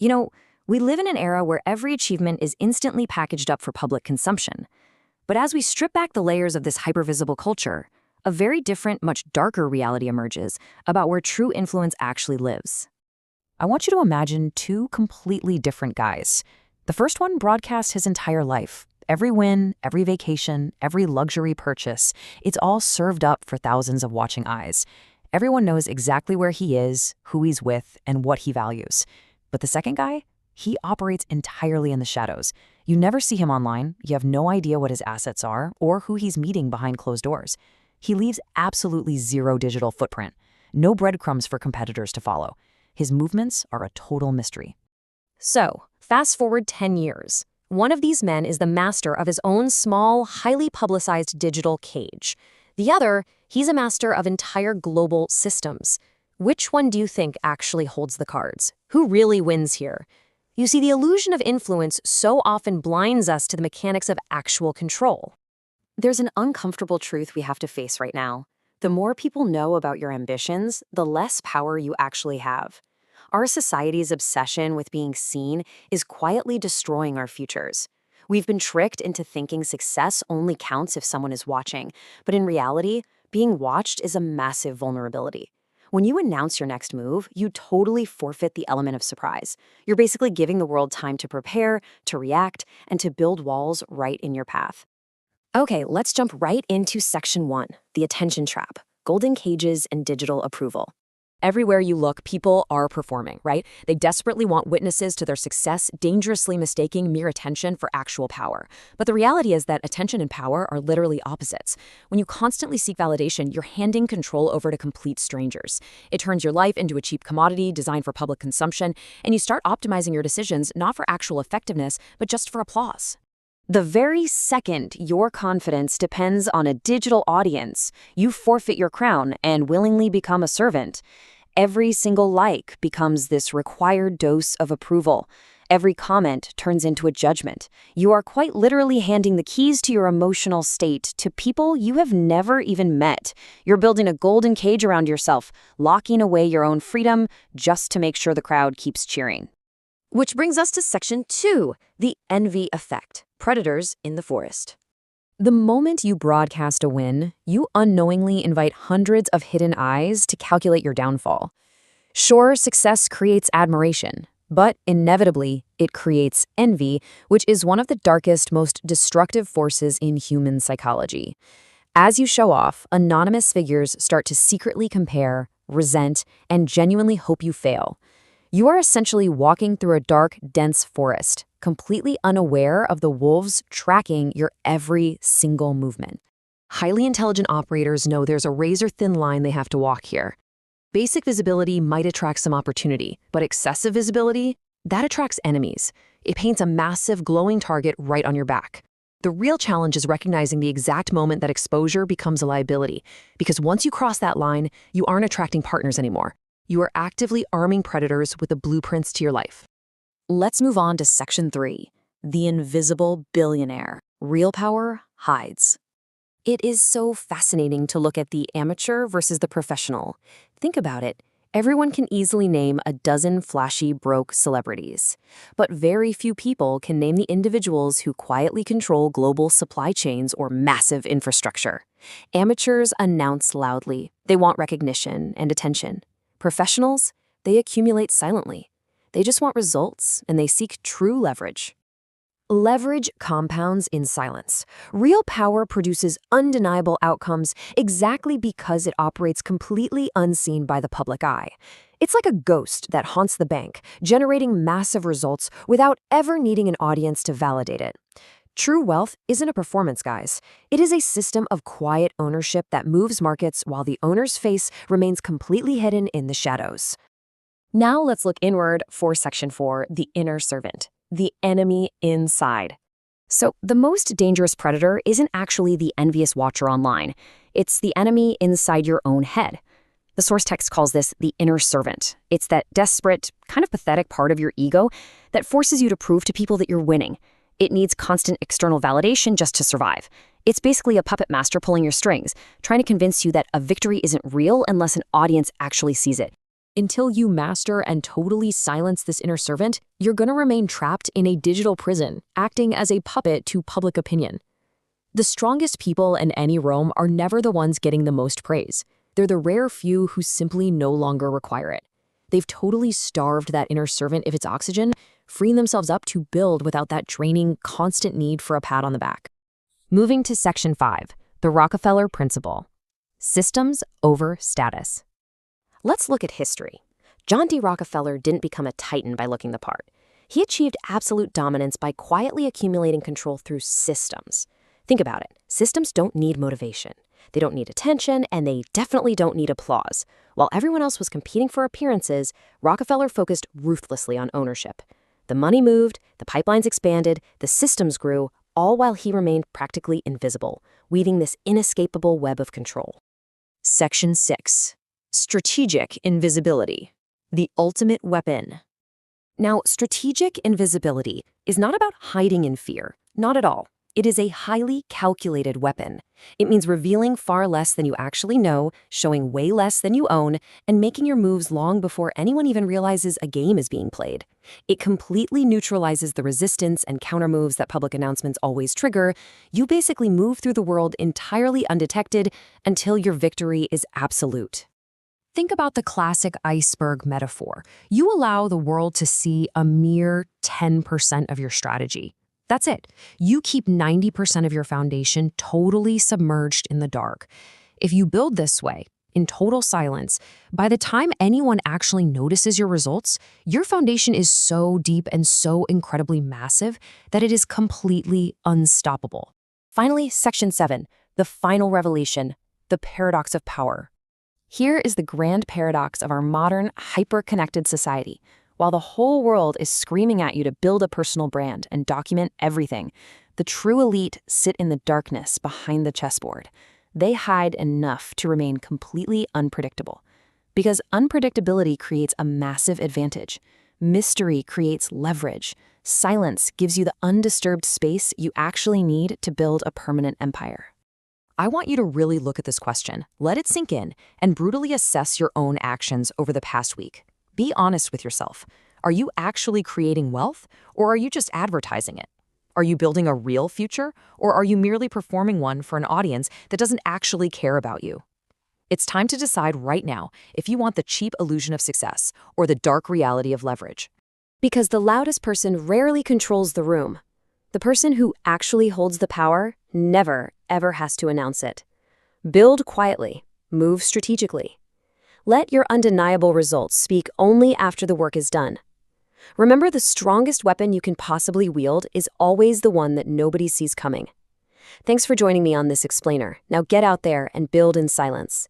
You know, we live in an era where every achievement is instantly packaged up for public consumption. But as we strip back the layers of this hypervisible culture, a very different, much darker reality emerges about where true influence actually lives. I want you to imagine two completely different guys. The first one broadcast his entire life. Every win, every vacation, every luxury purchase, it's all served up for thousands of watching eyes. Everyone knows exactly where he is, who he's with, and what he values. But the second guy? He operates entirely in the shadows. You never see him online, you have no idea what his assets are, or who he's meeting behind closed doors. He leaves absolutely zero digital footprint. No breadcrumbs for competitors to follow. His movements are a total mystery. So, fast forward 10 years. One of these men is the master of his own small, highly publicized digital cage. The other, he's a master of entire global systems. Which one do you think actually holds the cards? Who really wins here? You see, the illusion of influence so often blinds us to the mechanics of actual control. There's an uncomfortable truth we have to face right now. The more people know about your ambitions, the less power you actually have. Our society's obsession with being seen is quietly destroying our futures. We've been tricked into thinking success only counts if someone is watching, but in reality, being watched is a massive vulnerability. When you announce your next move, you totally forfeit the element of surprise. You're basically giving the world time to prepare, to react, and to build walls right in your path. Okay, let's jump right into Section 1, the attention trap, golden cages and digital approval. Everywhere you look, people are performing, right? They desperately want witnesses to their success, dangerously mistaking mere attention for actual power. But the reality is that attention and power are literally opposites. When you constantly seek validation, you're handing control over to complete strangers. It turns your life into a cheap commodity designed for public consumption, and you start optimizing your decisions not for actual effectiveness, but just for applause. The very second your confidence depends on a digital audience, you forfeit your crown and willingly become a servant. Every single like becomes this required dose of approval. Every comment turns into a judgment. You are quite literally handing the keys to your emotional state to people you have never even met. You're building a golden cage around yourself, locking away your own freedom just to make sure the crowd keeps cheering. Which brings us to Section 2, the envy effect. Predators in the forest. The moment you broadcast a win, you unknowingly invite hundreds of hidden eyes to calculate your downfall. Sure, success creates admiration, but inevitably, it creates envy, which is one of the darkest, most destructive forces in human psychology. As you show off, anonymous figures start to secretly compare, resent, and genuinely hope you fail. You are essentially walking through a dark, dense forest, completely unaware of the wolves tracking your every single movement. Highly intelligent operators know there's a razor-thin line they have to walk here. Basic visibility might attract some opportunity, but excessive visibility, that attracts enemies. It paints a massive, glowing target right on your back. The real challenge is recognizing the exact moment that exposure becomes a liability, because once you cross that line, you aren't attracting partners anymore. You are actively arming predators with the blueprints to your life. Let's move on to Section 3, the invisible billionaire. Real power hides. It is so fascinating to look at the amateur versus the professional. Think about it. Everyone can easily name a dozen flashy, broke celebrities. But very few people can name the individuals who quietly control global supply chains or massive infrastructure. Amateurs announce loudly. They want recognition and attention. Professionals, they accumulate silently. They just want results, and they seek true leverage. Leverage compounds in silence. Real power produces undeniable outcomes exactly because it operates completely unseen by the public eye. It's like a ghost that haunts the bank, generating massive results without ever needing an audience to validate it. True wealth isn't a performance, guys. It is a system of quiet ownership that moves markets while the owner's face remains completely hidden in the shadows. Now let's look inward for Section 4, the inner servant, the enemy inside. So the most dangerous predator isn't actually the envious watcher online. It's the enemy inside your own head. The source text calls this the inner servant. It's that desperate, kind of pathetic part of your ego that forces you to prove to people that you're winning. It needs constant external validation just to survive. It's basically a puppet master pulling your strings, trying to convince you that a victory isn't real unless an audience actually sees it. Until you master and totally silence this inner servant, you're going to remain trapped in a digital prison, acting as a puppet to public opinion. The strongest people in any room are never the ones getting the most praise. They're the rare few who simply no longer require it. They've totally starved that inner servant of its oxygen, freeing themselves up to build without that draining, constant need for a pat on the back. Moving to Section 5, the Rockefeller Principle. Systems over status. Let's look at history. John D. Rockefeller didn't become a titan by looking the part. He achieved absolute dominance by quietly accumulating control through systems. Think about it. Systems don't need motivation. They don't need attention, and they definitely don't need applause. While everyone else was competing for appearances, Rockefeller focused ruthlessly on ownership. The money moved, the pipelines expanded, the systems grew, all while he remained practically invisible, weaving this inescapable web of control. Section 6. Strategic invisibility. The ultimate weapon. Now, strategic invisibility is not about hiding in fear. Not at all. It is a highly calculated weapon. It means revealing far less than you actually know, showing way less than you own, and making your moves long before anyone even realizes a game is being played. It completely neutralizes the resistance and countermoves that public announcements always trigger. You basically move through the world entirely undetected until your victory is absolute. Think about the classic iceberg metaphor. You allow the world to see a mere 10% of your strategy. That's it. You keep 90% of your foundation totally submerged in the dark. If you build this way, in total silence, by the time anyone actually notices your results, your foundation is so deep and so incredibly massive that it is completely unstoppable. Finally, Section 7, the final revelation, the paradox of power. Here is the grand paradox of our modern, hyper-connected society. While the whole world is screaming at you to build a personal brand and document everything, the true elite sit in the darkness behind the chessboard. They hide enough to remain completely unpredictable. Because unpredictability creates a massive advantage. Mystery creates leverage. Silence gives you the undisturbed space you actually need to build a permanent empire. I want you to really look at this question, let it sink in, and brutally assess your own actions over the past week. Be honest with yourself. Are you actually creating wealth, or are you just advertising it? Are you building a real future, or are you merely performing one for an audience that doesn't actually care about you? It's time to decide right now if you want the cheap illusion of success or the dark reality of leverage. Because the loudest person rarely controls the room. The person who actually holds the power never, ever has to announce it. Build quietly. Move strategically. Let your undeniable results speak only after the work is done. Remember, the strongest weapon you can possibly wield is always the one that nobody sees coming. Thanks for joining me on this explainer. Now get out there and build in silence.